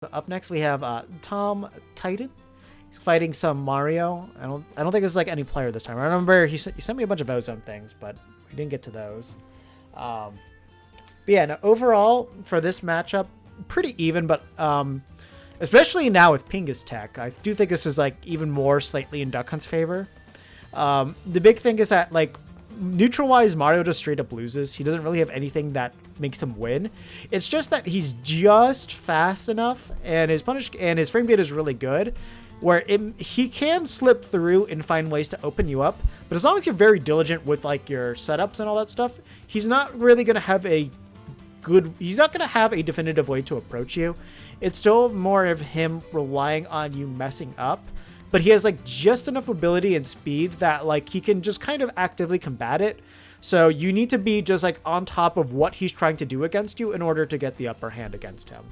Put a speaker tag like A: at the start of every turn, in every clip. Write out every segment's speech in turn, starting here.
A: So up next we have Tyten. He's fighting some Mario. I don't think it's like any player this time. I remember he sent me a bunch of Ozone things, but we didn't get to those. But yeah, no, overall for this matchup, pretty even. But especially now with Pingus Tech, I do think this is like even more slightly in Duck Hunt's favor. The big thing is that like neutral wise, Mario just straight up loses. He doesn't really have anything that makes him win. It's just that he's just fast enough, and his frame rate is really good, where he can slip through and find ways to open you up. But as long as you're very diligent with like your setups and all that stuff, he's not really gonna have a definitive way to approach you. It's still more of him relying on you messing up. But he has like just enough ability and speed that like he can just kind of actively combat it. So you need to be just like on top of what he's trying to do against you in order to get the upper hand against him.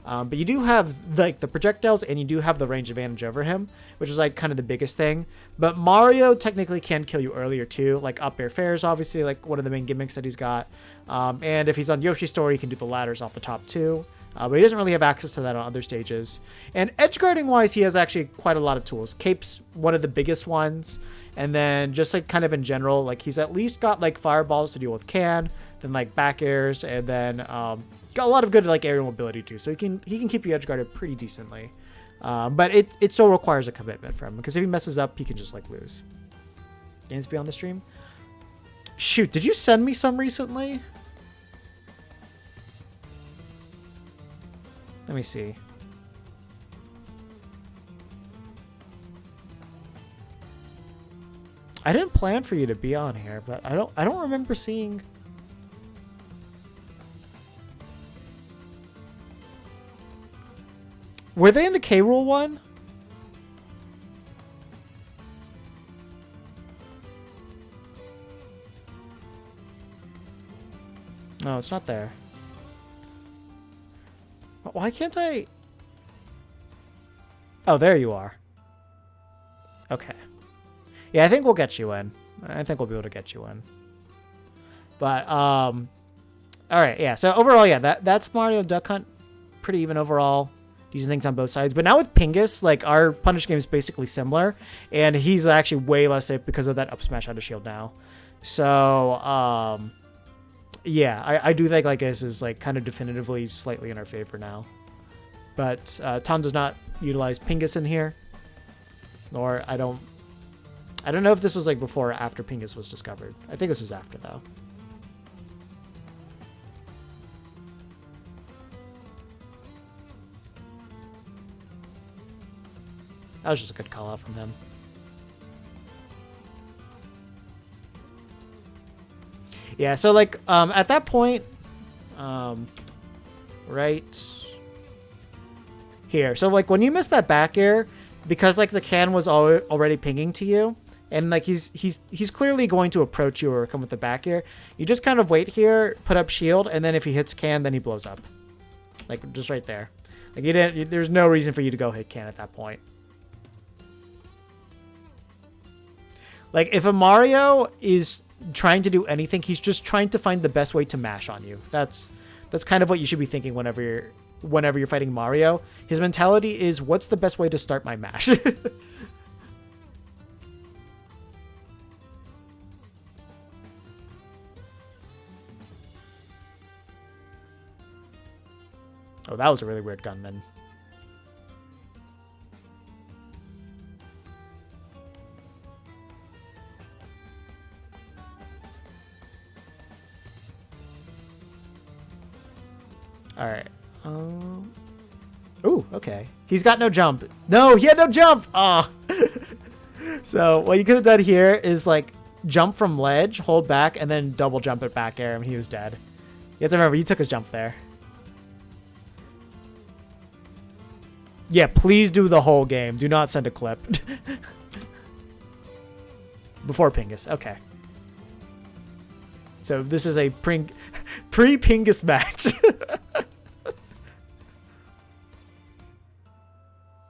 A: But you do have like the projectiles and you do have the range advantage over him, which is like kind of the biggest thing. But Mario technically can kill you earlier too. Like up air fair is obviously like one of the main gimmicks that he's got. And if he's on Yoshi's story, he can do the ladders off the top too. But he doesn't really have access to that on other stages. And edge guarding wise, he has actually quite a lot of tools. Cape's one of the biggest ones. And then just like kind of in general, like he's at least got like fireballs to deal with can, then like back airs, and then got a lot of good like aerial mobility too. So he can keep you edge guarded pretty decently. But it still requires a commitment from him, because if he messes up, he can just like lose. Games beyond the stream. Shoot, did you send me some recently? Let me see. I didn't plan for you to be on here, but I don't remember seeing. Were they in the K Rule one? No, it's not there. Why can't I? Oh, there you are. Okay. Yeah, I think we'll get you in. I think we'll be able to get you in. But, all right, yeah. So overall, yeah, that's Mario Duck Hunt. Pretty even overall. Using things on both sides. But now with Pingus, like, our punish game is basically similar. And he's actually way less safe because of that up smash out of shield now. So, yeah, I do think, like, this is, like, kind of definitively slightly in our favor now. But Tom does not utilize Pingus in here. Nor, I don't know if this was like before or after Pingus was discovered. I think this was after, though. That was just a good call out from him. Yeah, so like at that point, right here. So like when you miss that back air, because like the can was already pinging to you, and like he's clearly going to approach you or come with the back air. You just kind of wait here, put up shield, and then if he hits can, then he blows up. Like just right there. Like there's no reason for you to go hit can at that point. Like if a Mario is trying to do anything, he's just trying to find the best way to mash on you. That's kind of what you should be thinking whenever you're fighting Mario. His mentality is, what's the best way to start my mash? Oh, that was a really weird gunman. All right. Ooh, okay. He's got no jump. No, he had no jump. Ah. Oh. So what you could have done here is like jump from ledge, hold back, and then double jump at back air, and he was dead. You have to remember, you took his jump there. Yeah, please do the whole game. Do not send a clip. Before Pingus. Okay. So this is a pre-Pingus match.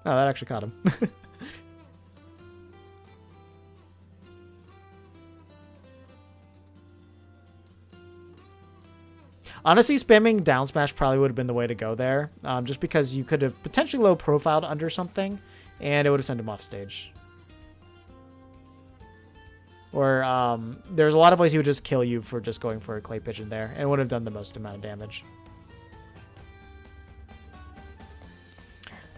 A: Oh, that actually caught him. Honestly, spamming down smash probably would have been the way to go there, just because you could have potentially low profiled under something, and it would have sent him off stage. Or there's a lot of ways he would just kill you for just going for a clay pigeon there, and would have done the most amount of damage.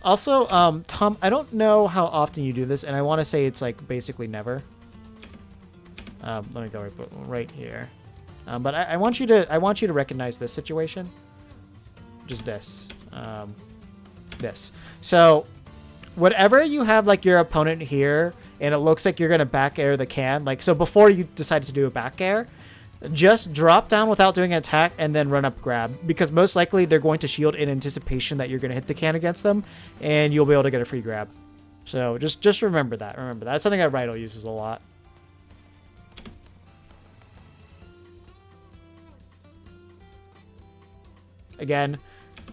A: Also, Tom, I don't know how often you do this, and I want to say it's like basically never. Let me go right here. But I want you to recognize this situation. Just this. This. So, whatever you have like your opponent here, and it looks like you're gonna back air the can. Like so, before you decided to do a back air, just drop down without doing an attack and then run up grab, because most likely they're going to shield in anticipation that you're going to hit the can against them, and you'll be able to get a free grab. So just remember that. Remember that. That's something that Rydell uses a lot. Again,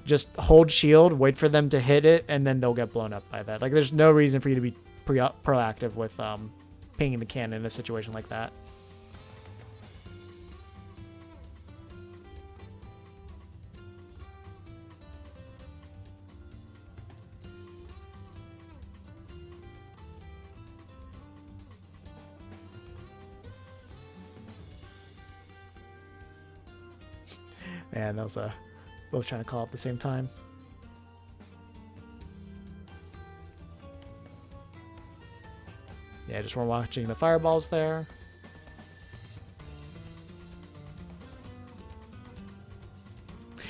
A: just hold shield, wait for them to hit it, and then they'll get blown up by that. Like there's no reason for you to be proactive with pinging the can in a situation like that. Man, that was both trying to call at the same time. Yeah, just we're watching the fireballs there.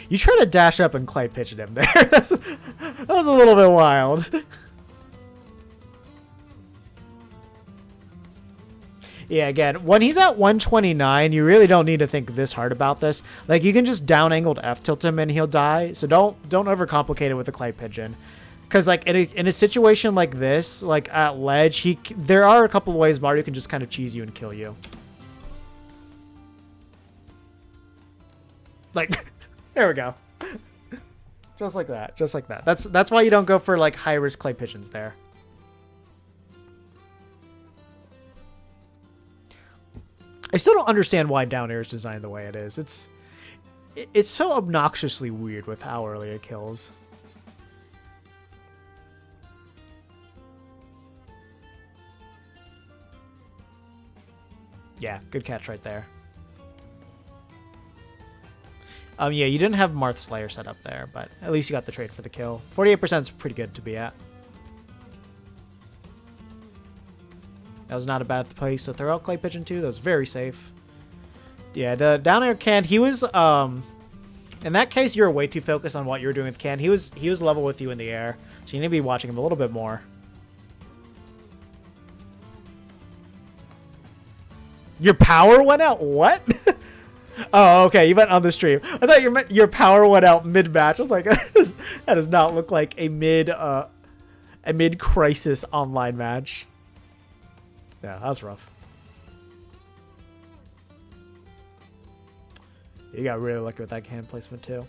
A: You try to dash up and clay pitch at him there. That was a little bit wild. Yeah, again, when he's at 129, you really don't need to think this hard about this. Like, you can just down-angled F-tilt him and he'll die. So don't overcomplicate it with the clay pigeon. Because, like, in a situation like this, like, at ledge, there are a couple of ways Mario can just kind of cheese you and kill you. Like, there we go. Just like that. Just like that. That's why you don't go for, like, high-risk clay pigeons there. I still don't understand why down air is designed the way it is. It's so obnoxiously weird with how early it kills. Yeah, good catch right there. Yeah, you didn't have Marth Slayer set up there, but at least you got the trade for the kill. 48% is pretty good to be at. That was not a bad place to throw out clay pigeon too. That was very safe. Yeah, the down air can, he was in that case you were way too focused on what you were doing with can. He was level with you in the air. So you need to be watching him a little bit more. Your power went out? What? Oh, okay. You meant on the stream. I thought you meant your power went out mid-match. I was like, that does not look like a mid-crisis online match. Yeah, that was rough. You got really lucky with that can placement too.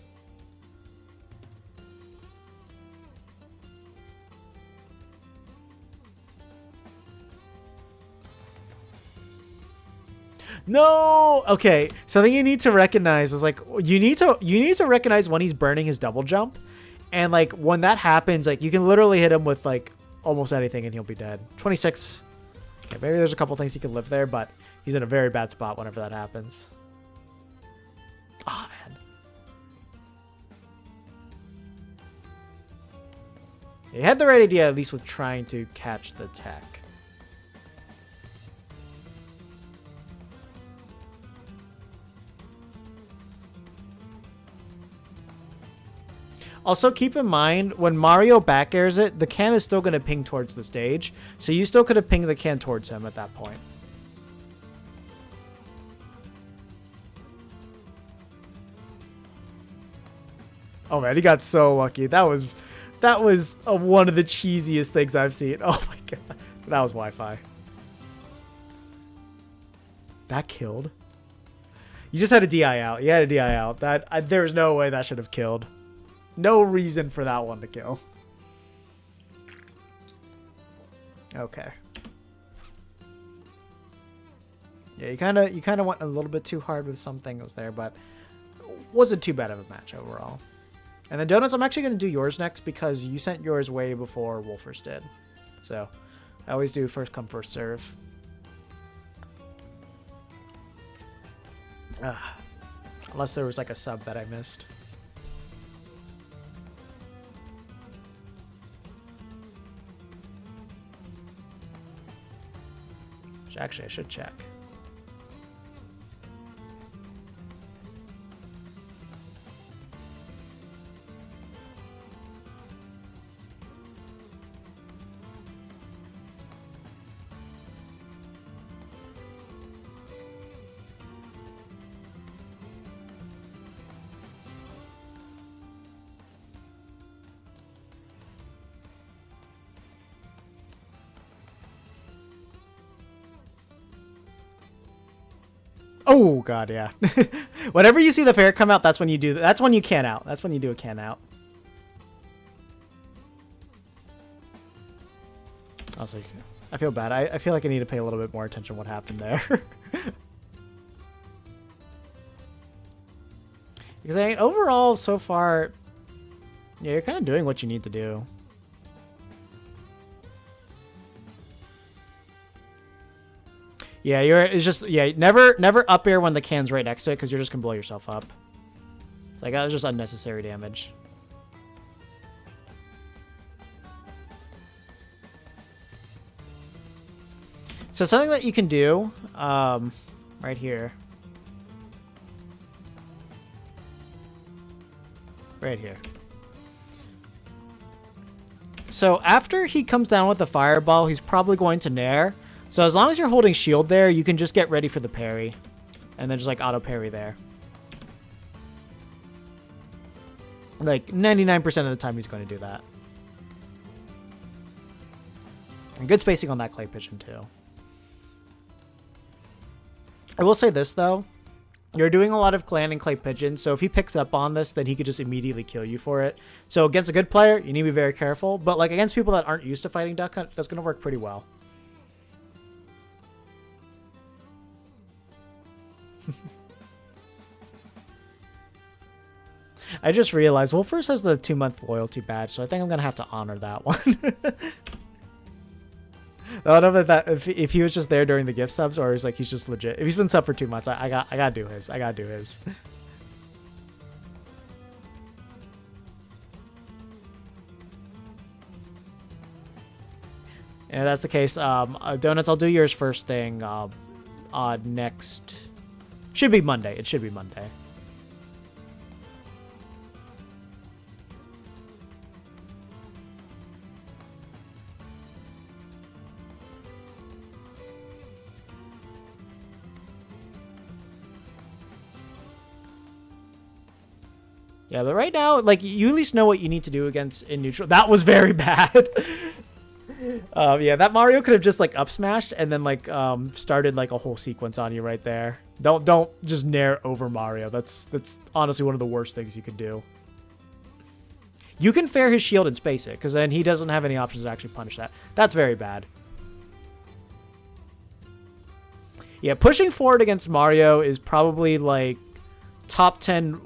A: No. Okay. Something you need to recognize is like you need to recognize when he's burning his double jump, and like when that happens, like you can literally hit him with like almost anything and he'll be dead. 26. Okay, maybe there's a couple things he can live there, but he's in a very bad spot whenever that happens. Oh, man. He had the right idea, at least with trying to catch the tech. Also, keep in mind, when Mario back airs it, the can is still going to ping towards the stage. So you still could have pinged the can towards him at that point. Oh man, he got so lucky. That was one of the cheesiest things I've seen. Oh my god. That was Wi-Fi. That killed. You just had a DI out. You had a DI out. There's no way that should have killed. No reason for that one to kill. Okay. Yeah, you kind of went a little bit too hard with some things there, but wasn't too bad of a match overall. And then Donuts, I'm actually going to do yours next because you sent yours way before Wolfers did. So I always do first come, first serve. Unless there was like a sub that I missed. Actually, I should check. Oh god, yeah. Whenever you see the fair come out, that's when you do. That's when you can out. That's when you do a can out. Also, I feel bad. I feel like I need to pay a little bit more attention to what happened there. Because I mean, overall, so far, yeah, you're kind of doing what you need to do. Yeah, it's just, yeah, never up air when the can's right next to it because you're just gonna blow yourself up. It's like, that was just unnecessary damage. So something that you can do, right here. Right here. So after he comes down with the fireball, he's probably going to nair. So as long as you're holding shield there, you can just get ready for the parry. And then just like auto parry there. Like 99% of the time he's going to do that. And good spacing on that clay pigeon too. I will say this though. You're doing a lot of clan and clay pigeon, so if he picks up on this, then he could just immediately kill you for it. So against a good player, you need to be very careful. But like against people that aren't used to fighting duck hunt, that's going to work pretty well. I just realized Wolfers has the 2-month loyalty badge, so I think I'm gonna have to honor that one. I don't know if he was just there during the gift subs or he's like he's just legit. If he's been sub for 2 months, I gotta do his. I gotta do his. And if that's the case, Donuts, I'll do yours first thing. Next should be Monday. It should be Monday. Yeah, but right now, like, you at least know what you need to do against in neutral. That was very bad. Yeah, that Mario could have just, like, up smashed and then, like, started, like, a whole sequence on you right there. Don't just nair over Mario. That's honestly one of the worst things you could do. You can fair his shield and space it, because then he doesn't have any options to actually punish that. That's very bad. Yeah, pushing forward against Mario is probably, like, top 10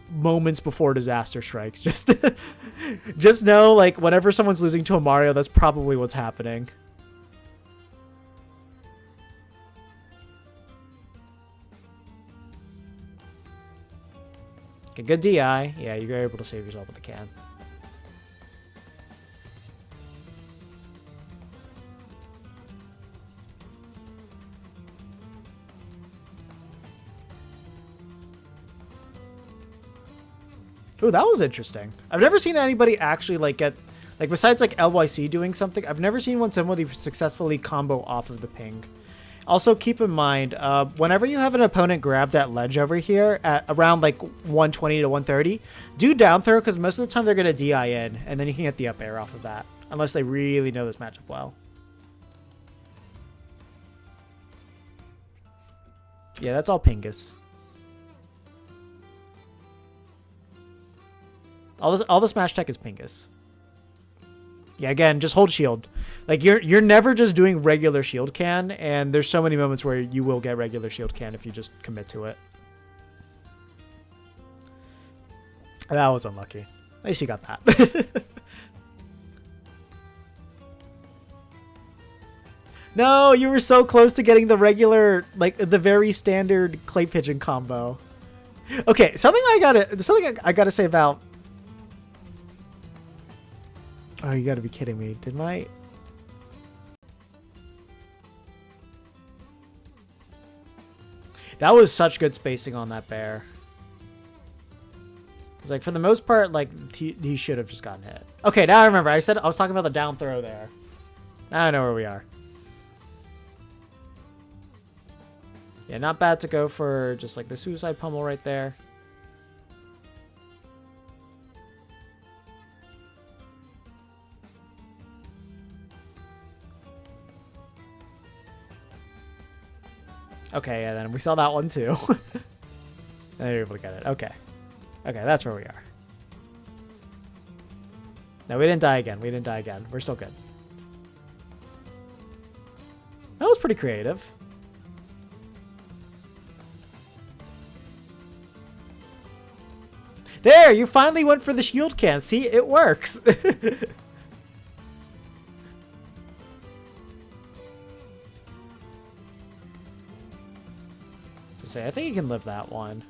A: moments before disaster strikes. Just know, like, whenever someone's losing to a Mario, that's probably what's happening. Okay, good DI. Yeah, you're able to save yourself with the can. Ooh, that was interesting. I've never seen anybody actually like get, like besides like LYC doing something, I've never seen somebody successfully combo off of the ping. Also keep in mind, whenever you have an opponent grab that ledge over here at around like 120 to 130, do down throw because most of the time they're going to DI in and then you can get the up air off of that. Unless they really know this matchup well. Yeah, that's all Pingus. All the smash tech is Pingus. Yeah, again, just hold shield. Like you're never just doing regular shield can, and there's so many moments where you will get regular shield can if you just commit to it. That was unlucky. At least you got that. No, you were so close to getting the regular, like the very standard clay pigeon combo. Okay, something I gotta say about. Oh, you gotta be kidding me! Didn't I? That was such good spacing on that bear. It's like for the most part, like he should have just gotten hit. Okay, now I remember. I said I was talking about the down throw there. Now I know where we are. Yeah, not bad to go for just like the suicide pummel right there. Okay, yeah, then we saw that one too. And you're able to get it. Okay. Okay, that's where we are. No, we didn't die again. We didn't die again. We're still good. That was pretty creative. There, you finally went for the shield can. See, it works. I think you can live that one.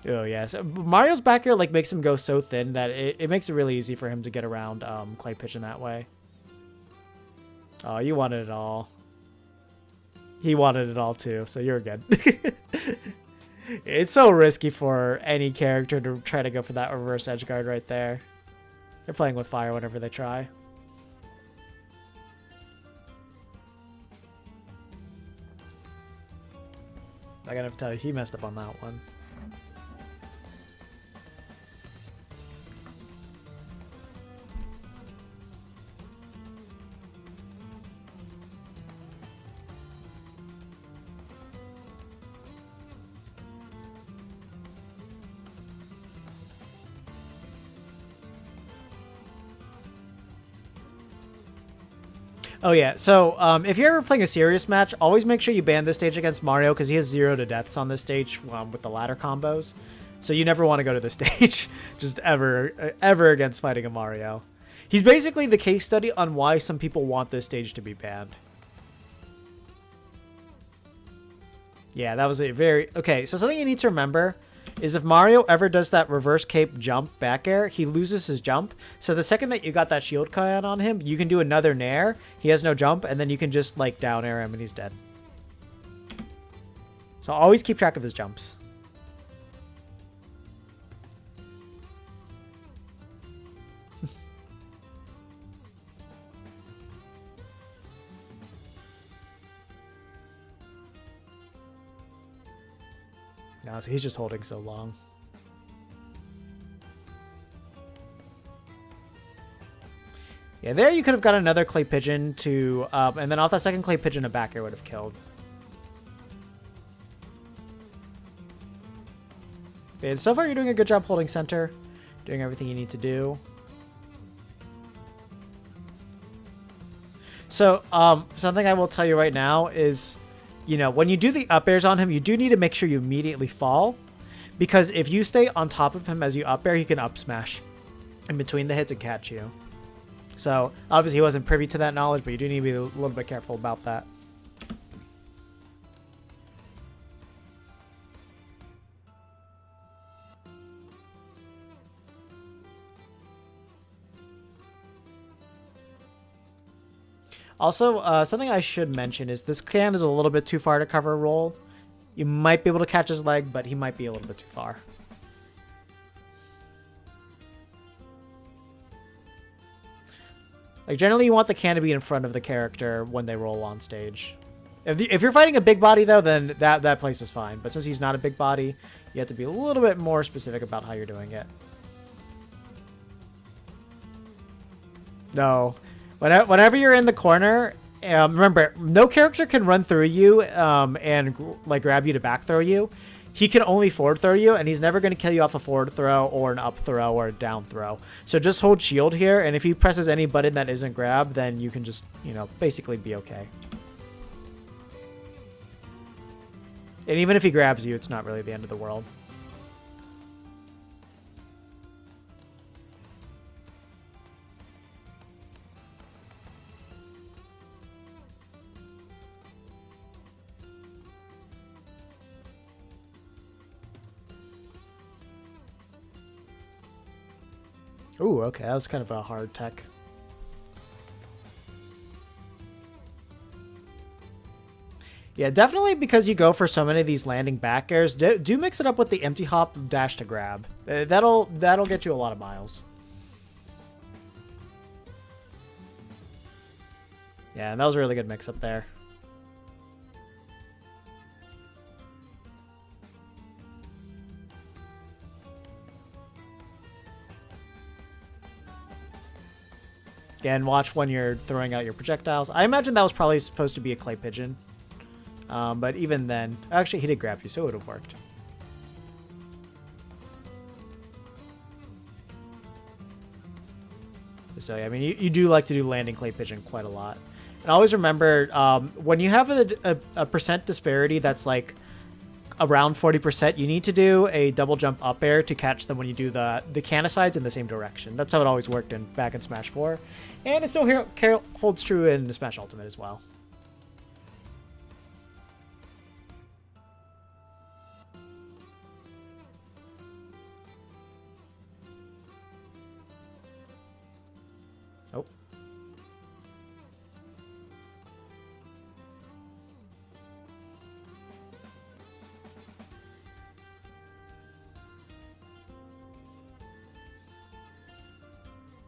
A: Oh yeah, so Mario's back here like makes him go so thin that it makes it really easy for him to get around clay pigeon that way. Oh, you wanted it all. He wanted it all too, so you're good. It's so risky for any character to try to go for that reverse edge guard right there. They're playing with fire whenever they try. I gotta tell you, he messed up on that one. Oh yeah, so if you're ever playing a serious match, always make sure you ban this stage against Mario because he has 0 to deaths on this stage with the ladder combos. So you never want to go to this stage, just ever against fighting a Mario. He's basically the case study on why some people want this stage to be banned. Yeah, that was a very... Okay, so something you need to remember is if Mario ever does that reverse cape jump back air, he loses his jump. So the second that you got that shield can on him, you can do another nair. He has no jump, and then you can just like down air him and he's dead. So always keep track of his jumps. No, so he's just holding so long. Yeah, there you could have got another clay pigeon to, and then off that second clay pigeon, a back air would have killed. And so far, you're doing a good job holding center, doing everything you need to do. So, something I will tell you right now is, you know, when you do the up airs on him, you do need to make sure you immediately fall, because if you stay on top of him as you up air, he can up smash in between the hits and catch you. So obviously he wasn't privy to that knowledge, but you do need to be a little bit careful about that. Also, something I should mention is this can is a little bit too far to cover a roll. You might be able to catch his leg, but he might be a little bit too far. Like, generally you want the can to be in front of the character when they roll on stage. If you're fighting a big body, though, then that place is fine. But since he's not a big body, you have to be a little bit more specific about how you're doing it. No. Whenever you're in the corner, remember, no character can run through you and like grab you to back throw you. He can only forward throw you, and he's never going to kill you off a forward throw or an up throw or a down throw. So just hold shield here, and if he presses any button that isn't grab, then you can just, you know, basically be okay. And even if he grabs you, it's not really the end of the world. Ooh, okay, that was kind of a hard tech. Yeah, definitely because you go for so many of these landing back airs, do mix it up with the empty hop dash to grab. That'll get you a lot of miles. Yeah, and that was a really good mix up there. Again, watch when you're throwing out your projectiles. I imagine that was probably supposed to be a clay pigeon. But even then, actually he did grab you, so it would have worked. So yeah, I mean, you do like to do landing clay pigeon quite a lot. And always remember, when you have a percent disparity that's like around 40%, you need to do a double jump up air to catch them when you do the canicides in the same direction. That's how it always worked back in Smash 4. And it still holds true in Smash Ultimate as well. Oh.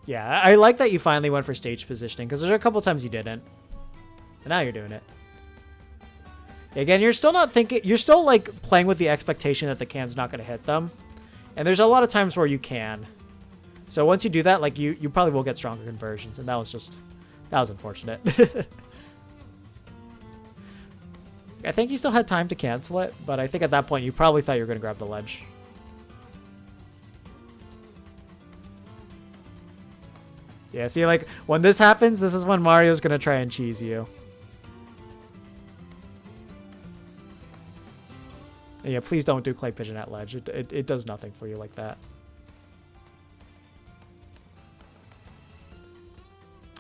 A: Yeah, I like that you finally went for stage positioning, because there's a couple times you didn't. And now you're doing it. Again, you're still not thinking, you're still like playing with the expectation that the can's not going to hit them. And there's a lot of times where you can. So once you do that, like you probably will get stronger conversions, and that was unfortunate. I think you still had time to cancel it, but I think at that point you probably thought you were going to grab the ledge. Yeah, see, like, when this happens, this is when Mario's going to try and cheese you. And yeah, please don't do clay pigeon at ledge. It does nothing for you like that.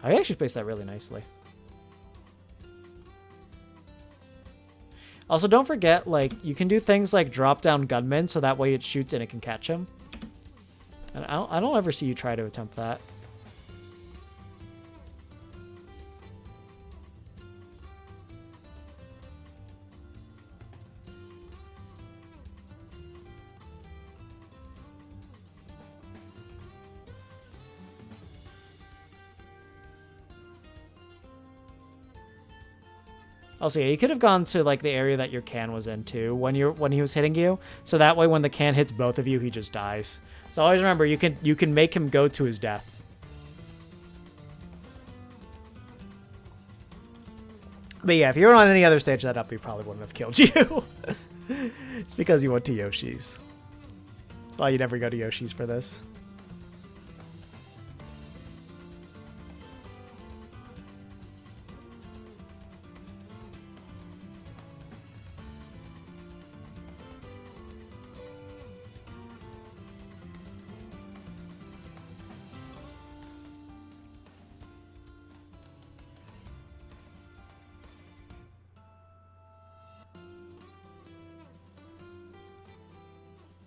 A: I actually spaced that really nicely. Also, don't forget, like, you can do things like drop down gunman, so that way it shoots and it can catch him. And I don't ever see you try to attempt that. Also, yeah, you could have gone to like the area that your can was in too when he was hitting you, so that way when the can hits both of you, he just dies. So always remember, you can make him go to his death. But yeah, if you were on any other stage that up, he probably wouldn't have killed you. It's because you went to Yoshi's. That's why you never go to Yoshi's for this.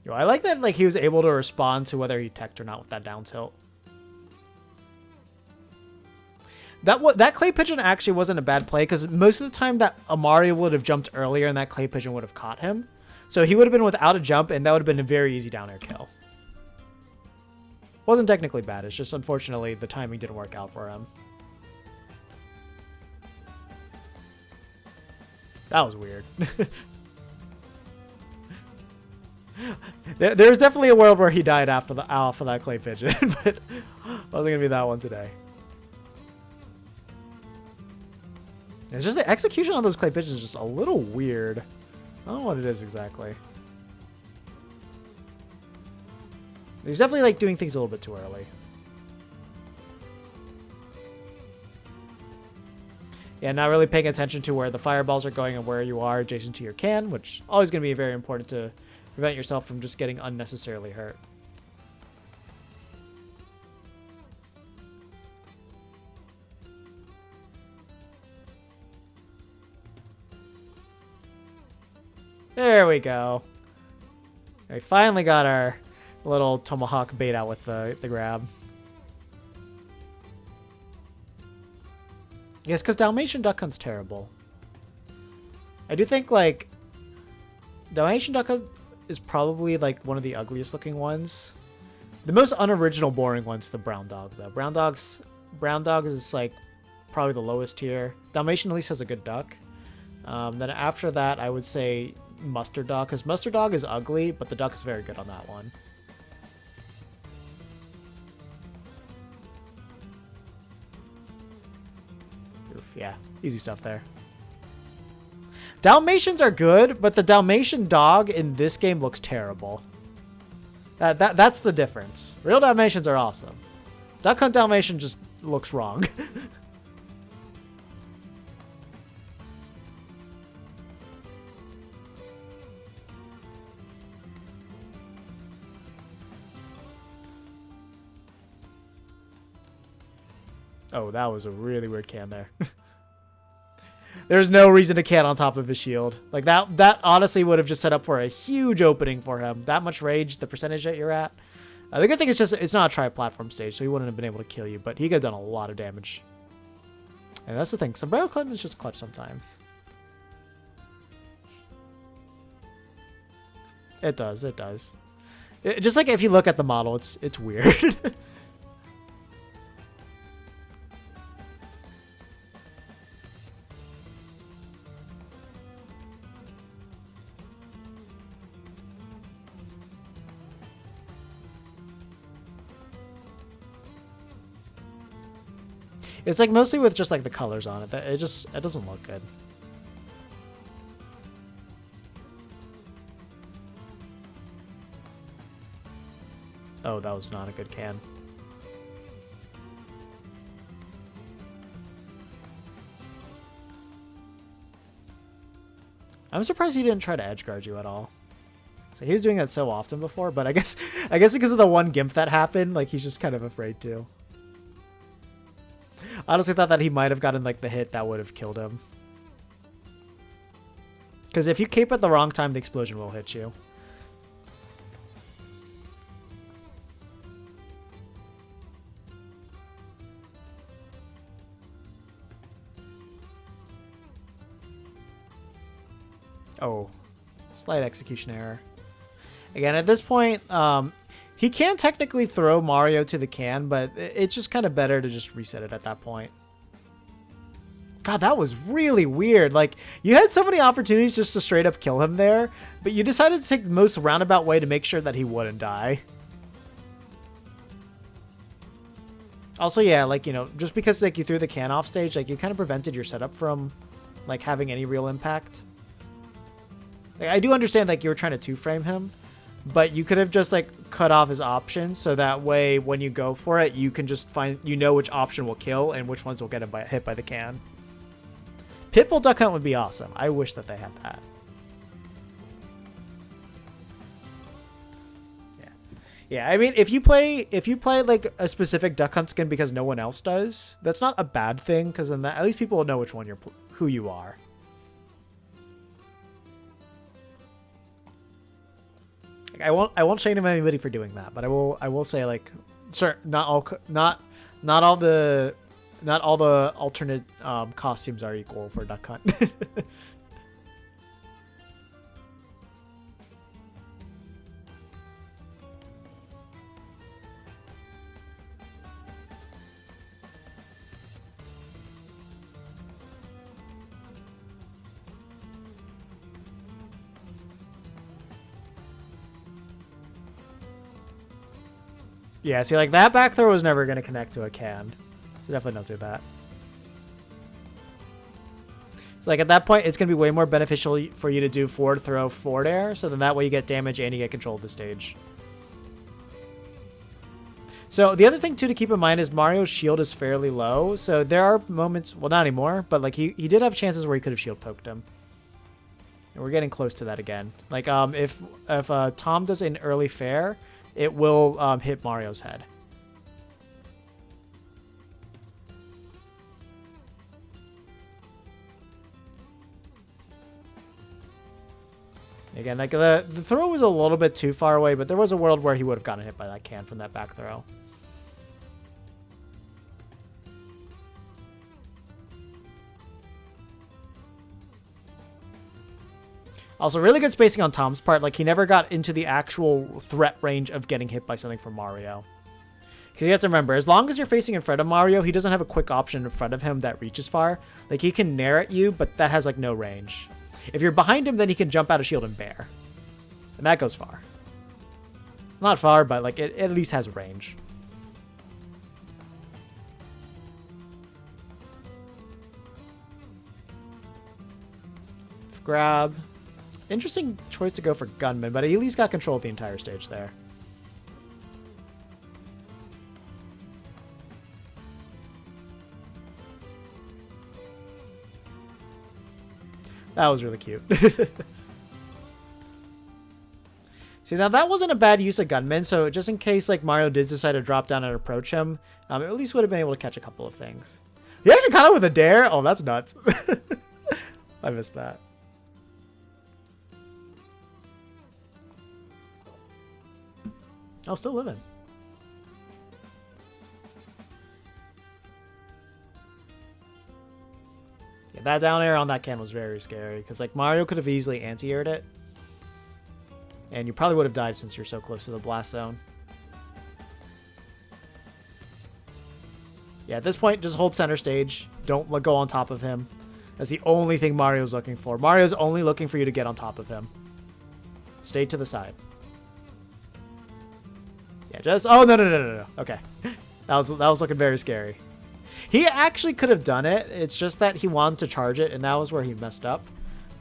A: Yo, I like that like he was able to respond to whether he teched or not with that down tilt. That clay pigeon actually wasn't a bad play, because most of the time that Mario would have jumped earlier and that clay pigeon would have caught him. So he would have been without a jump, and that would have been a very easy down air kill. Wasn't technically bad, it's just unfortunately the timing didn't work out for him. That was weird. There's definitely a world where he died off of that clay pigeon, but it wasn't gonna be that one today. It's just the execution on those clay pigeons is just a little weird. I don't know what it is exactly. He's definitely like doing things a little bit too early. Yeah, not really paying attention to where the fireballs are going and where you are adjacent to your can, which always going to be very important to prevent yourself from just getting unnecessarily hurt. There we go. We finally got our little tomahawk bait out with the grab. Yes, because Dalmatian Duck Hunt's terrible. I do think, like, Dalmatian Duck Hunt is probably, like, one of the ugliest looking ones. The most unoriginal, boring one's the brown dog, though. Brown dog is, like, probably the lowest tier. Dalmatian at least has a good duck. Then after that, I would say mustard dog, because mustard dog is ugly, but the duck is very good on that one. Yeah, easy stuff there. Dalmatians are good, but the Dalmatian dog in this game looks terrible. That's the difference. Real Dalmatians are awesome. Duck Hunt Dalmatian just looks wrong. Oh, that was a really weird can there. There's no reason to can on top of his shield. Like, that honestly would have just set up for a huge opening for him. That much rage, the percentage that you're at. The good thing is just, it's not a tri-platform stage, so he wouldn't have been able to kill you, but he could have done a lot of damage. And that's the thing. Sombrero Clip is just clutch sometimes. It does, it does. Just like if you look at the model, it's weird. It's like mostly with just like the colors on it. It doesn't look good. Oh, that was not a good can. I'm surprised he didn't try to edgeguard you at all. So he was doing that so often before, but I guess because of the one gimp that happened, like he's just kind of afraid to. I honestly thought that he might have gotten like the hit that would have killed him. Because if you cape at the wrong time, the explosion will hit you. Oh, slight execution error. Again, at this point, he can technically throw Mario to the can, but it's just kind of better to just reset it at that point. God, that was really weird. Like, you had so many opportunities just to straight up kill him there, but you decided to take the most roundabout way to make sure that he wouldn't die. Also, yeah, like, you know, just because like you threw the can off stage, like you kind of prevented your setup from like having any real impact. Like, I do understand like you were trying to two-frame him, but you could have just like cut off his options so that way when you go for it, you can just find, you know, which option will kill and which ones will get hit by the can. Pitbull Duck Hunt would be awesome. I wish that they had that. Yeah. Yeah, I mean, if you play like a specific Duck Hunt skin because no one else does, that's not a bad thing, because then at least people will know which one who you are. I won't shame anybody for doing that, but I will say, like, sure, not all the alternate costumes are equal for Duck Hunt. Yeah, see, like, that back throw was never going to connect to a can. So definitely don't do that. So, like, at that point, it's going to be way more beneficial for you to do forward throw, forward air, so then that way you get damage and you get control of the stage. So the other thing too to keep in mind is Mario's shield is fairly low. So there are moments, well, not anymore, but like he did have chances where he could have shield poked him. And we're getting close to that again. Like if Tom does an early fair, it will hit Mario's head. Again, like the throw was a little bit too far away, but there was a world where he would have gotten hit by that can from that back throw. Also, really good spacing on Tom's part. Like, he never got into the actual threat range of getting hit by something from Mario. Because you have to remember, as long as you're facing in front of Mario, he doesn't have a quick option in front of him that reaches far. Like, he can nair at you, but that has, like, no range. If you're behind him, then he can jump out of shield and bear. And that goes far. Not far, but, like, it at least has range. Grab. Interesting choice to go for Gunman, but he at least got control of the entire stage there. That was really cute. See, now that wasn't a bad use of Gunman, so just in case like Mario did decide to drop down and approach him, at least would have been able to catch a couple of things. He actually caught it with a dare? Oh, that's nuts. I missed that. Oh, still living. Yeah, that down air on that can was very scary because like Mario could have easily anti-aired it. And you probably would have died since you're so close to the blast zone. Yeah, at this point, just hold center stage. Don't go on top of him. That's the only thing Mario's looking for. Mario's only looking for you to get on top of him. Stay to the side. Yeah, just... Oh, no. Okay. That was looking very scary. He actually could have done it. It's just that he wanted to charge it, and that was where he messed up.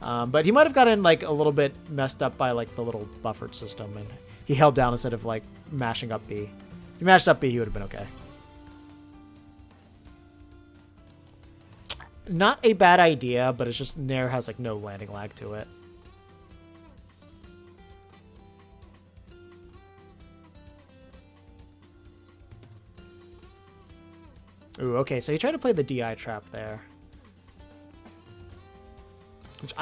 A: But he might have gotten, like, a little bit messed up by, like, the little buffered system, and he held down instead of, like, mashing up B. If he mashed up B, he would have been okay. Not a bad idea, but it's just Nair has, like, no landing lag to it. Ooh, okay, so he tried to play the DI trap there. Which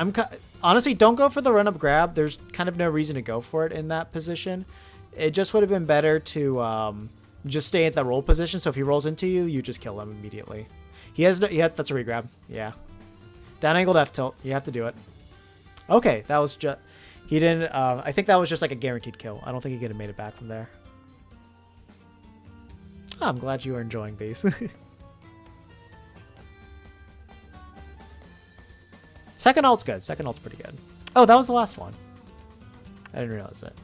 A: honestly, don't go for the run-up grab. There's kind of no reason to go for it in that position. It just would have been better to just stay at the roll position, so if he rolls into you, you just kill him immediately. He has no... Yeah, that's a regrab. Yeah. Down angled F tilt. You have to do it. Okay, that was just... He didn't... I think that was just like a guaranteed kill. I don't think he could have made it back from there. Oh, I'm glad you are enjoying these. Second ult's good. Second ult's pretty good. Oh, that was the last one. I didn't realize it.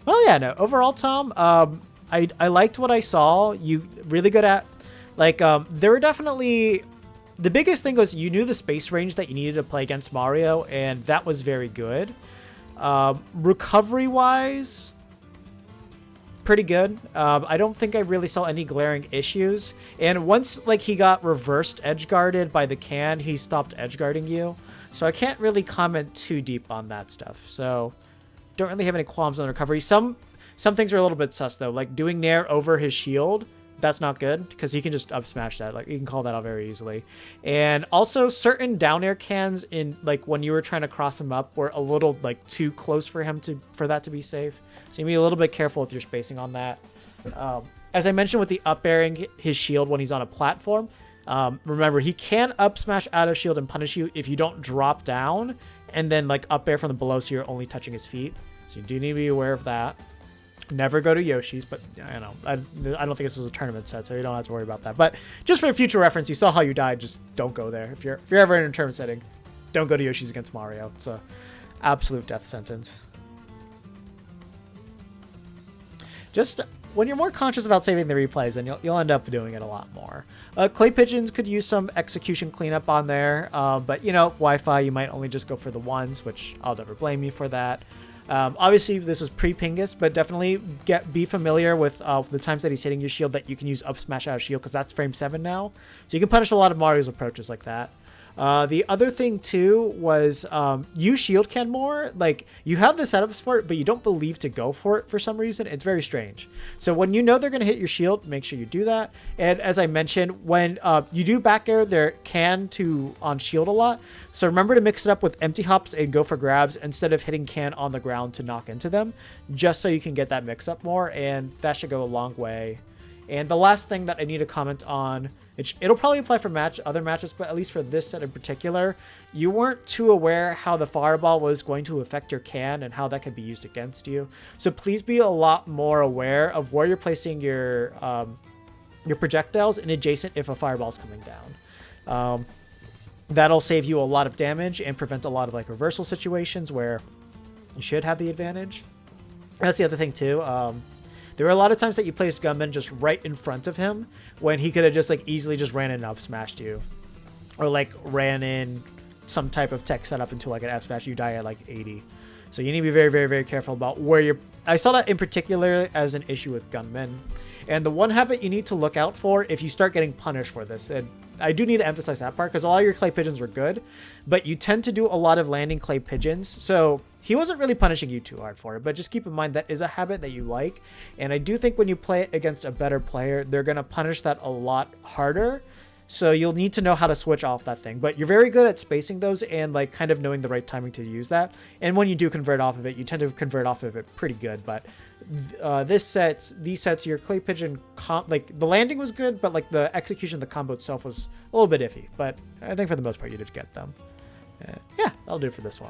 A: Well, yeah, no. Overall, Tom, I liked what I saw. You really good at... Like, there were definitely... The biggest thing was you knew the space range that you needed to play against Mario, and that was very good. Recovery-wise, pretty good. I don't think I really saw any glaring issues. And once, like, he got reversed edge-guarded by the can, he stopped edge-guarding you. So I can't really comment too deep on that stuff. So, don't really have any qualms on recovery. Some things are a little bit sus, though. Like, doing Nair over his shield... That's not good because he can just up smash that. Like, you can call that out very easily. And also certain down air cans in like when you were trying to cross him up were a little like too close for him for that to be safe. So you be a little bit careful with your spacing on that. As I mentioned with the up airing his shield when he's on a platform, remember he can up smash out of shield and punish you if you don't drop down and then like up air from the below so you're only touching his feet. So you do need to be aware of that. Never go to Yoshi's, but I know I don't think this was a tournament set, so you don't have to worry about that. But just for future reference, you saw how you died. Just don't go there. If you're ever in a tournament setting, don't go to Yoshi's against Mario. It's a absolute death sentence. Just when you're more conscious about saving the replays, then you'll end up doing it a lot more. Clay Pigeons could use some execution cleanup on there, but you know, Wi-Fi, you might only just go for the ones, which I'll never blame you for that. Obviously, this is pre-Pingus, but definitely be familiar with the times that he's hitting your shield that you can use up smash out of shield, because that's frame 7 now. So you can punish a lot of Mario's approaches like that. The other thing too was use shield can more. Like, you have the setups for it, but you don't believe to go for it for some reason. It's very strange. So when you know they're going to hit your shield, make sure you do that. And as I mentioned, when you do back air their can to on shield a lot, so remember to mix it up with empty hops and go for grabs instead of hitting can on the ground to knock into them, just so you can get that mix up more, and that should go a long way. And the last thing that I need to comment on, it'll probably apply for other matches, but at least for this set in particular, you weren't too aware how the fireball was going to affect your can and how that could be used against you. So please be a lot more aware of where you're placing your projectiles in adjacent if a fireball's coming down. That'll save you a lot of damage and prevent a lot of like reversal situations where you should have the advantage. That's the other thing too. There were a lot of times that you placed Gunman just right in front of him when he could have just like easily just ran in and up smashed you, or like ran in some type of tech setup into like an F smash. You die at like 80. So you need to be very, very, very careful about where you're. I saw that in particular as an issue with Gunmen. And the one habit you need to look out for if you start getting punished for this, and I do need to emphasize that part because a lot of your clay pigeons were good, but you tend to do a lot of landing clay pigeons. So he wasn't really punishing you too hard for it, but just keep in mind that is a habit that you like. And I do think when you play it against a better player, they're going to punish that a lot harder. So you'll need to know how to switch off that thing, but you're very good at spacing those and like kind of knowing the right timing to use that. And when you do convert off of it, you tend to convert off of it pretty good. But these sets, your clay pigeon, like the landing was good, but like the execution of the combo itself was a little bit iffy. But I think for the most part, you did get them. Yeah, that'll do it for this one.